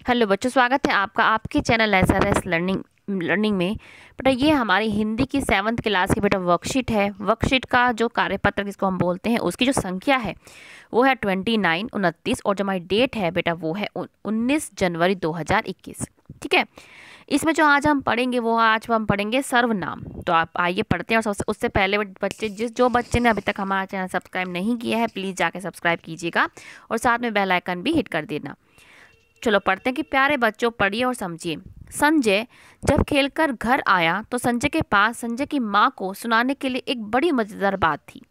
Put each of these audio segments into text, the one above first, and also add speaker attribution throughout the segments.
Speaker 1: Hello बच्चों, स्वागत है आपका आपके चैनल SRS लर्निंग में। बेटा ये हमारी हिंदी की 7th क्लास की बेटा वर्कशीट है। वर्कशीट का जो कार्यपत्र जिसको हम बोलते हैं उसकी जो संख्या है वो है 29 और जो हमारी डेट है बेटा वो है 19 जनवरी 2021। ठीक है। इसमें जो आज हम पढ़ेंगे वो आज हम पढ़ेंगे सर्वनाम। तो आप आइए पढ़ते हैं। और सबसे उससे पहले बच्चे जो बच्चे ने अभी तक हमारा चैनल सब्सक्राइब नहीं किया है प्लीज़ जाके सब्सक्राइब कीजिएगा और साथ में बेल आइकन भी हिट कर देना। चलो पढ़ते हैं कि प्यारे बच्चों पढ़िए और समझिए। संजय जब खेलकर घर आया तो संजय के पास संजय की माँ को सुनाने के लिए एक बड़ी मजेदार बात थी।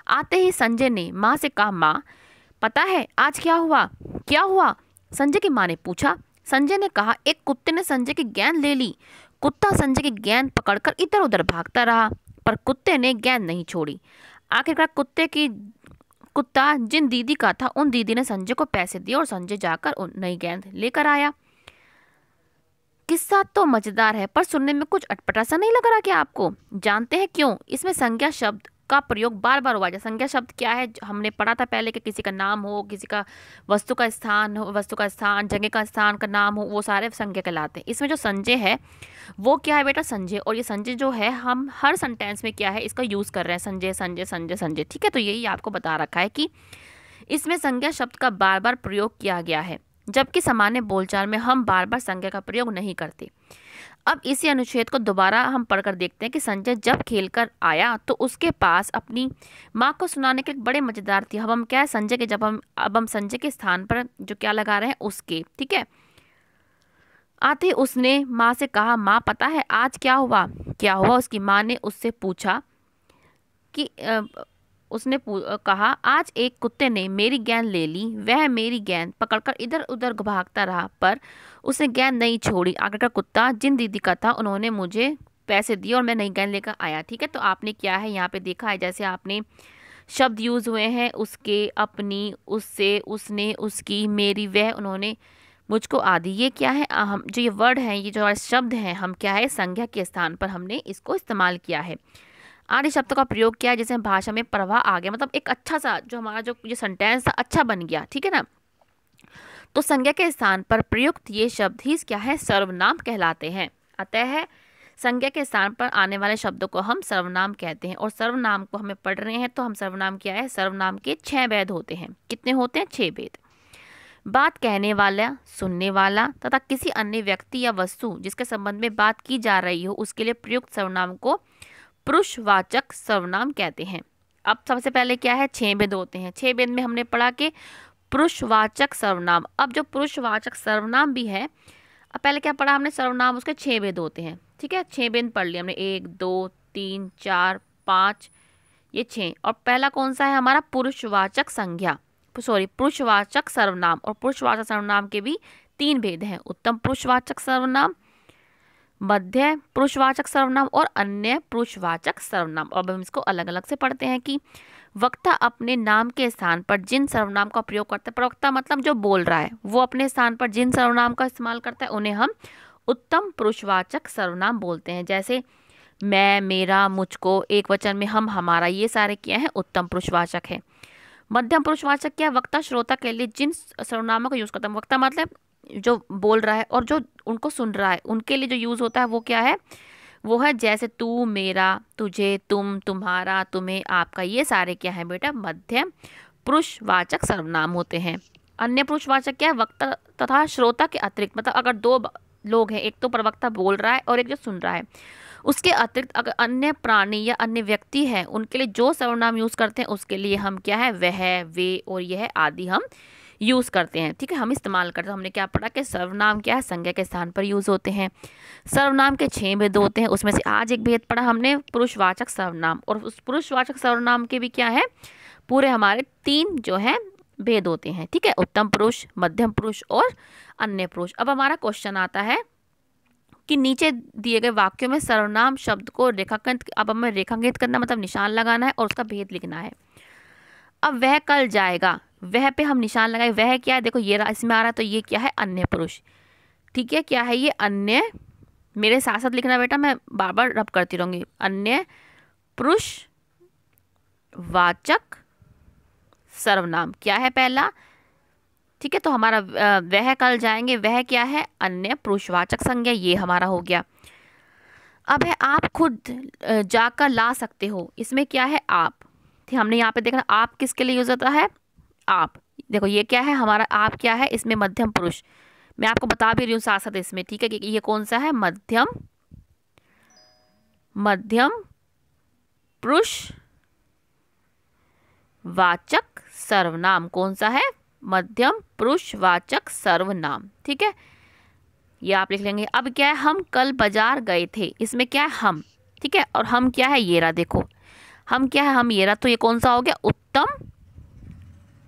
Speaker 1: आते ही संजय ने माँ से कहा, माँ पता है आज क्या हुआ? क्या हुआ? संजय की माँ ने पूछा। संजय ने कहा, एक कुत्ते ने संजय की गेंद ले ली। कुत्ता संजय की गेंद पकड़कर इधर उधर भागता रहा पर कुत्ते ने गेंद नहीं छोड़ी। आखिरकार कुत्ता जिन दीदी का था उन दीदी ने संजय को पैसे दिए और संजय जाकर नई गेंद लेकर आया। किस्सा तो मजेदार है पर सुनने में कुछ अटपटा सा नहीं लग रहा क्या आपको? जानते हैं क्यों? इसमें संज्ञा शब्द का प्रयोग बार बार हुआ है। संज्ञा शब्द क्या है? हमने पढ़ा था पहले कि किसी का नाम हो, किसी का वस्तु का स्थान हो, वस्तु का स्थान, जगह का स्थान का नाम हो, वो सारे संज्ञा कहलाते हैं। इसमें जो संजय है वो क्या है बेटा? संजय। और ये संजय जो है हम हर सेंटेंस में क्या है इसका यूज कर रहे हैं, संजय संजय संजय संजय। ठीक है, तो यही आपको बता रखा है कि इसमें संज्ञा शब्द का बार बार प्रयोग किया गया है, जबकि सामान्य बोलचाल में हम बार बार संज्ञा का प्रयोग नहीं करते। अब इसी अनुच्छेद को दोबारा हम पढ़कर देखते हैं कि संजय जब खेलकर आया तो उसके पास अपनी माँ को सुनाने के बड़े मजेदार थी। अब हम क्या है संजय के अब हम संजय के स्थान पर जो क्या लगा रहे हैं उसके। ठीक है। आते ही उसने माँ से कहा, माँ पता है आज क्या हुआ? क्या हुआ? उसकी माँ ने उससे पूछा कि कहा, आज एक कुत्ते ने मेरी गेंद ले ली। वह मेरी गेंद पकड़कर इधर उधर भागता रहा पर उसने गेंद नहीं छोड़ी। आखिरकार कुत्ता जिन दीदी का था उन्होंने मुझे पैसे दिए और मैं नई गेंद लेकर आया। ठीक है, तो आपने क्या है यहाँ पे देखा है, जैसे आपने शब्द यूज हुए हैं उसके, अपनी, उससे, उसने, उसकी, मेरी, वह, उन्होंने, मुझको आदि। ये क्या है? हम जो ये वर्ड हैं, ये जो शब्द हैं, हम क्या है संज्ञा के स्थान पर हमने इसको इस्तेमाल किया है। आदि शब्द का प्रयोग किया जिससे भाषा में प्रवाह आ गया, मतलब एक अच्छा सा जो हमारा जो ये सेंटेंस था अच्छा बन गया। ठीक है ना। तो संज्ञा के स्थान पर प्रयुक्त ये शब्द ही क्या है? सर्वनाम कहलाते हैं। अतः संज्ञा के स्थान पर आने वाले शब्दों को हम सर्वनाम कहते हैं। और सर्वनाम को हमें पढ़ रहे हैं तो हम सर्वनाम क्या है? सर्वनाम के 6 भेद होते हैं। कितने होते हैं? 6 भेद। बात कहने वाला, सुनने वाला तथा किसी अन्य व्यक्ति या वस्तु जिसके संबंध में बात की जा रही हो उसके लिए प्रयुक्त सर्वनाम को पुरुषवाचक सर्वनाम कहते हैं। अब सबसे पहले क्या है? 6 भेद होते हैं। 6 भेद में हमने पढ़ा कि पुरुषवाचक सर्वनाम। अब जो पुरुषवाचक सर्वनाम भी है, अब पहले क्या पढ़ा हमने? सर्वनाम उसके 6 भेद होते हैं। ठीक है, 6 भेद पढ़ लिया हमने, 1 2 3 4 5, ये 6। और पहला कौन सा है हमारा? पुरुषवाचक संज्ञा, पुरुषवाचक सर्वनाम। और पुरुषवाचक सर्वनाम के भी 3 भेद हैं, उत्तम पुरुषवाचक सर्वनाम, मध्य पुरुषवाचक सर्वनाम और अन्य पुरुषवाचक सर्वनाम। अब हम इसको अलग अलग से पढ़ते हैं कि वक्ता अपने नाम के स्थान पर जिन सर्वनाम का प्रयोग करता है, प्रवक्ता मतलब जो बोल रहा है, वो अपने स्थान पर जिन सर्वनाम का इस्तेमाल करता है उन्हें हम उत्तम पुरुषवाचक सर्वनाम बोलते हैं। जैसे मैं, मेरा, मुझको, एक वचन में हम, हमारा, ये सारे क्या है? उत्तम पुरुषवाचक है। मध्यम पुरुषवाचक क्या? वक्ता श्रोता के लिए जिन सर्वनामों का यूज करता है, वक्ता मतलब जो बोल रहा है और जो उनको सुन रहा है उनके लिए जो यूज होता है वो क्या है? वो है जैसे तू, मेरा, तुझे, तुम, तुम्हारा, तुम्हें, आपका, ये सारे क्या है बेटा? मध्यम पुरुषवाचक सर्वनाम होते हैं। अन्य पुरुषवाचक क्या है? वक्ता तथा श्रोता के अतिरिक्त, मतलब अगर 2 लोग हैं, एक तो प्रवक्ता बोल रहा है और एक जो सुन रहा है, उसके अतिरिक्त अगर अन्य प्राणी या अन्य व्यक्ति है उनके लिए जो सर्वनाम यूज करते हैं उसके लिए हम क्या है? वह, वे और यह आदि हम यूज करते हैं। ठीक है, हम इस्तेमाल करते हैं। हमने क्या पढ़ा कि सर्वनाम क्या है? संज्ञा के स्थान पर यूज होते हैं। सर्वनाम के 6 भेद होते हैं, उसमें से आज एक भेद पढ़ा हमने पुरुषवाचक सर्वनाम। और उस पुरुषवाचक सर्वनाम के भी क्या है? पूरे हमारे 3 जो है भेद होते हैं। ठीक है, उत्तम पुरुष, मध्यम पुरुष और अन्य पुरुष। अब हमारा क्वेश्चन आता है कि नीचे दिए गए वाक्यों में सर्वनाम शब्द को रेखांकित, अब हमें रेखांकित करना मतलब निशान लगाना है और उसका भेद लिखना है। अब वह कल जाएगा, वह पे हम निशान लगाए, वह क्या है? देखो ये इसमें आ रहा है, तो ये क्या है? अन्य पुरुष। ठीक है, क्या है ये? अन्य, मेरे साथ साथ लिखना बेटा, मैं बार बार रब करती रहूंगी। अन्य पुरुषवाचक सर्वनाम क्या है? पहला ठीक है, तो हमारा वह कल जाएंगे, वह क्या है, अन्य पुरुषवाचक संज्ञा, ये हमारा हो गया। अब है आप खुद जाकर ला सकते हो, इसमें क्या है, आप। ठीक, हमने यहाँ पे देखना आप किसके लिए यूज होता है, आप। देखो ये क्या है हमारा, आप क्या है, इसमें मध्यम पुरुष, मैं आपको बता भी रही हूँ साथ साथ इसमें, ठीक है, कि ये कौन सा है, मध्यम पुरुष वाचक सर्वनाम। कौन सा है, मध्यम पुरुष वाचक सर्वनाम। ठीक है, ये आप लिख लेंगे। अब क्या है, हम कल बाजार गए थे, इसमें क्या है, हम। ठीक है, और हम क्या है, ये रहा, देखो हम क्या है, हम ये रहा, तो ये कौन सा हो गया, उत्तम,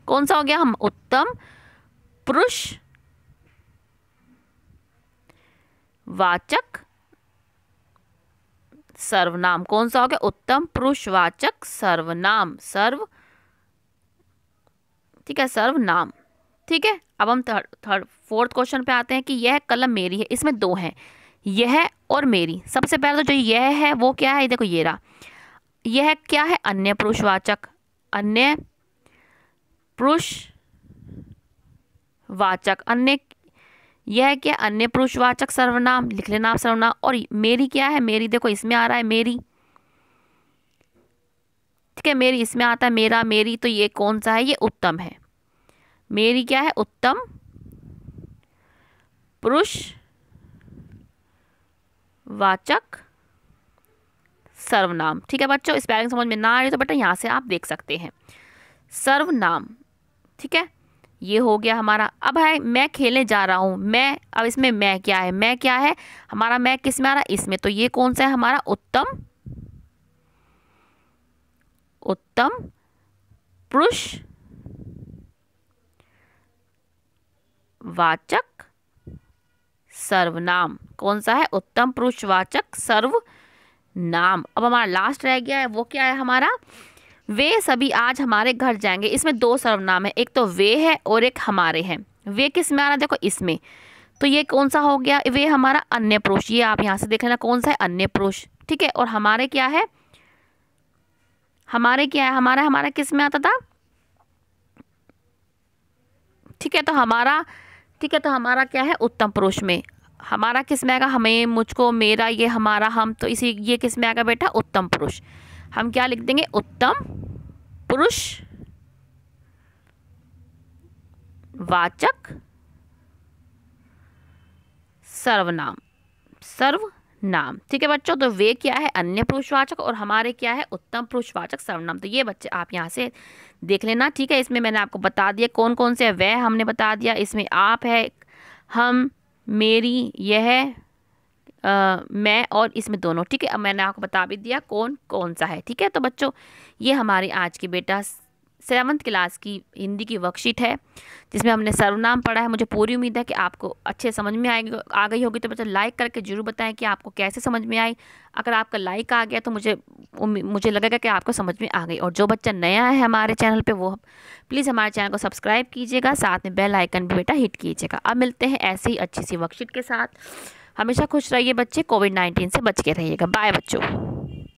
Speaker 1: कौन सा हो गया, हम उत्तम पुरुष वाचक सर्वनाम। कौन सा हो गया, उत्तम पुरुषवाचक सर्वनाम, ठीक है, सर्वनाम। ठीक है, अब हम फोर्थ क्वेश्चन पे आते हैं कि यह कलम मेरी है, इसमें दो हैं, यह और मेरी। सबसे पहले तो जो यह है वो क्या है, देखो ये रहा, यह क्या है, अन्य पुरुषवाचक, अन्य पुरुषवाचक, अन्य, यह क्या, अन्य पुरुषवाचक सर्वनाम, लिख लेना आप सर्वनाम। और मेरी क्या है, मेरी देखो इसमें आ रहा है मेरी, ठीक है, मेरी इसमें आता है मेरा, मेरी, तो ये कौन सा है, ये उत्तम है। मेरी क्या है, उत्तम पुरुषवाचक सर्वनाम। ठीक है बच्चों, स्पेलिंग समझ में ना आ रही तो बेटा यहाँ से आप देख सकते हैं, सर्वनाम। ठीक है, ये हो गया हमारा। अब है मैं खेलने जा रहा हूँ, मैं, अब इसमें मैं क्या है, मैं क्या है हमारा, मैं किस में आ रहा है, इसमें, तो ये कौन सा है हमारा, उत्तम पुरुषवाचक सर्वनाम। कौन सा है, उत्तम पुरुषवाचक सर्वनाम। अब हमारा लास्ट रह गया है, वो क्या है हमारा, वे सभी आज हमारे घर जाएंगे। इसमें दो सर्वनाम है, एक तो वे है और एक हमारे हैं। वे किस में आ रहा है, देखो इसमें, तो ये कौन सा हो गया, वे हमारा अन्य पुरुष, ये आप यहाँ से देख लेना कौन सा है, अन्य पुरुष। ठीक है, और हमारे क्या है, हमारे क्या है, हमारा किस में आता था, ठीक है, तो हमारा, ठीक है, तो हमारा क्या है, उत्तम पुरुष में। हमारा किस में आएगा, हमें, मुझको, मेरा, ये हमारा, हम, तो इसी, ये किस में आएगा बेटा, उत्तम पुरुष। हम क्या लिख देंगे, उत्तम पुरुष वाचक सर्वनाम, सर्वनाम। ठीक है बच्चों, तो वे क्या है, अन्य पुरुषवाचक, और हमारे क्या है, उत्तम पुरुषवाचक सर्वनाम। तो ये बच्चे आप यहाँ से देख लेना। ठीक है, इसमें मैंने आपको बता दिया कौन कौन से, वह हमने बता दिया, इसमें आप है, हम, मेरी, यह, मैं, और इसमें दोनों। ठीक है, अब मैंने आपको बता भी दिया कौन कौन सा है। ठीक है, तो बच्चों ये हमारी आज की बेटा 7th क्लास की हिंदी की वर्कशीट है, जिसमें हमने सर्वनाम पढ़ा है। मुझे पूरी उम्मीद है कि आपको अच्छे समझ में आ गई होगी। तो बच्चों लाइक करके जरूर बताएं कि आपको कैसे समझ में आई। अगर आपका लाइक आ गया तो मुझे लगेगा कि आपको समझ में आ गई। और जो बच्चा नया है हमारे चैनल पे, वो प्लीज़ हमारे चैनल को सब्सक्राइब कीजिएगा, साथ में बेल आइकन भी बेटा हिट कीजिएगा। अब मिलते हैं ऐसी ही अच्छी सी वर्कशीट के साथ। हमेशा खुश रहिए बच्चे, कोविड-19 से बच के रहिएगा। बाय बच्चों।